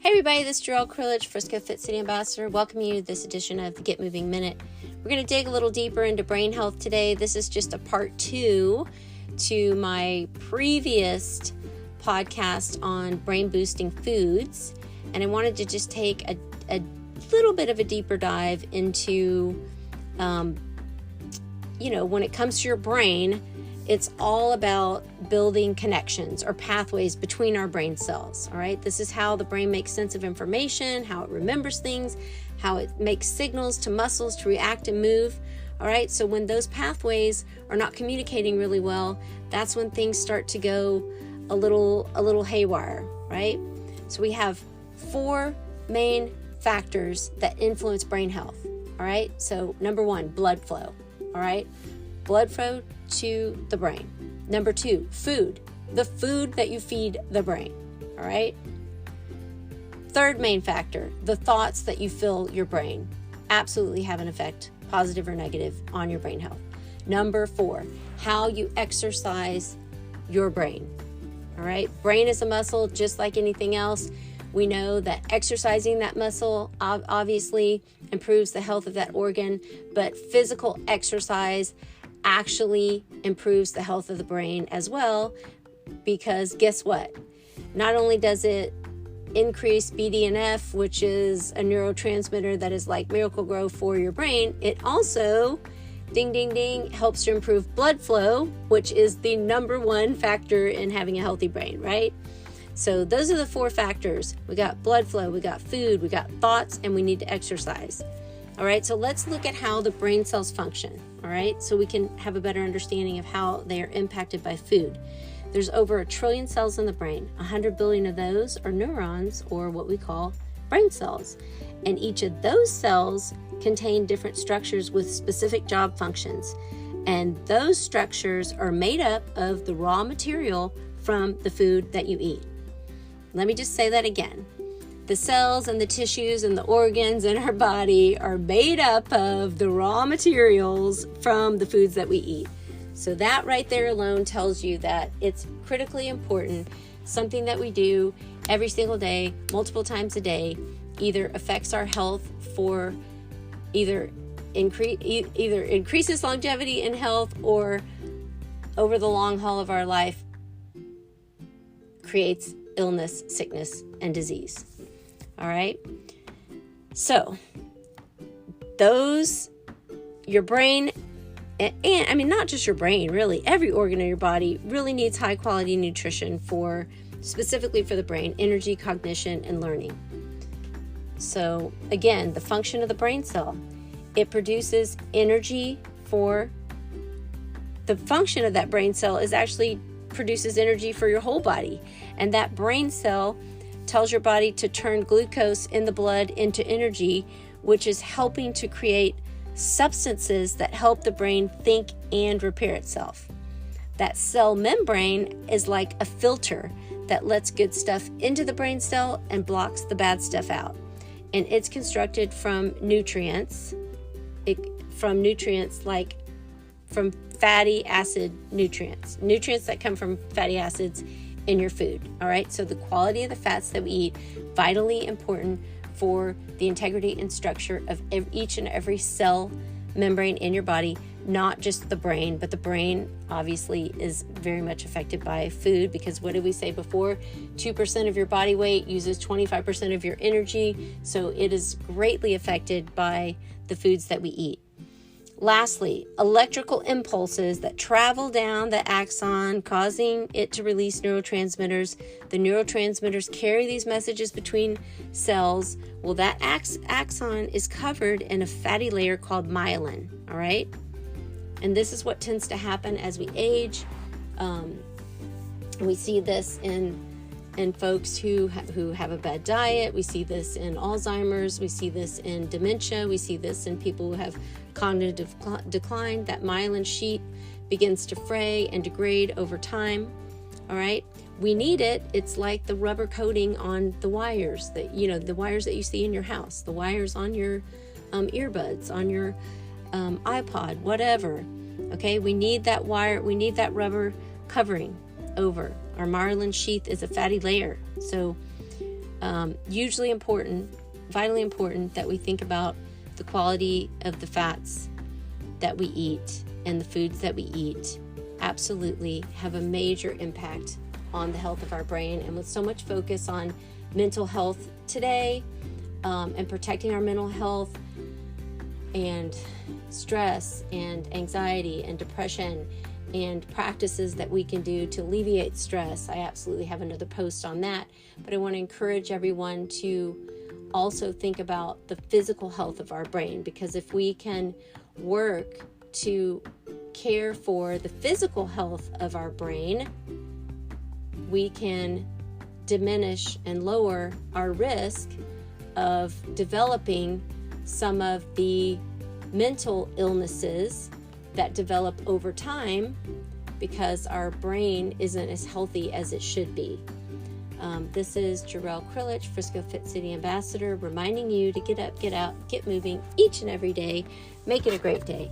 Hey everybody, this is Gerryl, Krilic, Frisco Fit City Ambassador. Welcome you to this edition of the Get Moving Minute. We're going to dig a little deeper into brain health today. This is just a part 2 to my previous podcast on brain boosting foods. And I wanted to just take a little bit of a deeper dive into, when it comes to your brain, it's all about building connections or pathways between our brain cells, all right? This is how the brain makes sense of information, how it remembers things, how it makes signals to muscles to react and move, all right? So when those pathways are not communicating really well, that's when things start to go a little haywire, right? So we have 4 main factors that influence brain health, all right? So number 1, blood flow, all right? Blood flow to the brain. Number 2, food. The food that you feed the brain. All right. 3rd main factor, the thoughts that you fill your brain absolutely have an effect, positive or negative, on your brain health. Number 4, how you exercise your brain. All right. Brain is a muscle just like anything else. We know that exercising that muscle obviously improves the health of that organ, but physical exercise actually improves the health of the brain as well, because guess what? Not only does it increase BDNF, which is a neurotransmitter that is like Miracle-Gro for your brain, it also, ding, ding, ding, helps to improve blood flow, which is the number 1 factor in having a healthy brain, right? So those are the 4 factors. We got blood flow, we got food, we got thoughts, and we need to exercise. All right, so let's look at how the brain cells function, all right? So we can have a better understanding of how they are impacted by food. There's over 1 trillion cells in the brain. 100 billion of those are neurons, or what we call brain cells. And each of those cells contain different structures with specific job functions. And those structures are made up of the raw material from the food that you eat. Let me just say that again. The cells and the tissues and the organs in our body are made up of the raw materials from the foods that we eat. So that right there alone tells you that it's critically important. Something that we do every single day, multiple times a day, either affects our health for either increases longevity in health, or over the long haul of our life creates illness, sickness, and disease. All right. So your brain, and I mean, not just your brain, really, every organ in your body really needs high quality nutrition specifically for the brain, energy, cognition, and learning. So again, the function of the brain cell, it produces energy the function of that brain cell is actually produces energy for your whole body. And that brain cell tells your body to turn glucose in the blood into energy, which is helping to create substances that help the brain think and repair itself. That cell membrane is like a filter that lets good stuff into the brain cell and blocks the bad stuff out. And it's constructed from nutrients, like from fatty acid nutrients that come from fatty acids in your food. All right. So the quality of the fats that we eat, vitally important for the integrity and structure of each and every cell membrane in your body, not just the brain, but the brain obviously is very much affected by food, because what did we say before? 2% of your body weight uses 25% of your energy. So it is greatly affected by the foods that we eat. Lastly, electrical impulses that travel down the axon, causing it to release neurotransmitters. The neurotransmitters carry these messages between cells. Well, that axon is covered in a fatty layer called myelin, all right? And this is what tends to happen as we age. We see this in folks who have a bad diet. We see this in Alzheimer's. We see this in dementia. We see this in people who have cognitive decline. That myelin sheet begins to fray and degrade over time. All right. We need it. It's like the rubber coating on the wires the wires that you see in your house, the wires on your earbuds, on your iPod, whatever. Okay. We need that wire. We need that rubber covering over. Our myelin sheath is a fatty layer. So Hugely important, vitally important that we think about the quality of the fats that we eat and the foods that we eat. Absolutely have a major impact on the health of our brain. And with so much focus on mental health today, and protecting our mental health, and stress and anxiety and depression, and practices that we can do to alleviate stress. I absolutely have another post on that, but I want to encourage everyone to also think about the physical health of our brain, because if we can work to care for the physical health of our brain, we can diminish and lower our risk of developing some of the mental illnesses that develop over time because our brain isn't as healthy as it should be. This is Gerryl Krilic, Frisco Fit City Ambassador, reminding you to get up, get out, get moving each and every day. Make it a great day.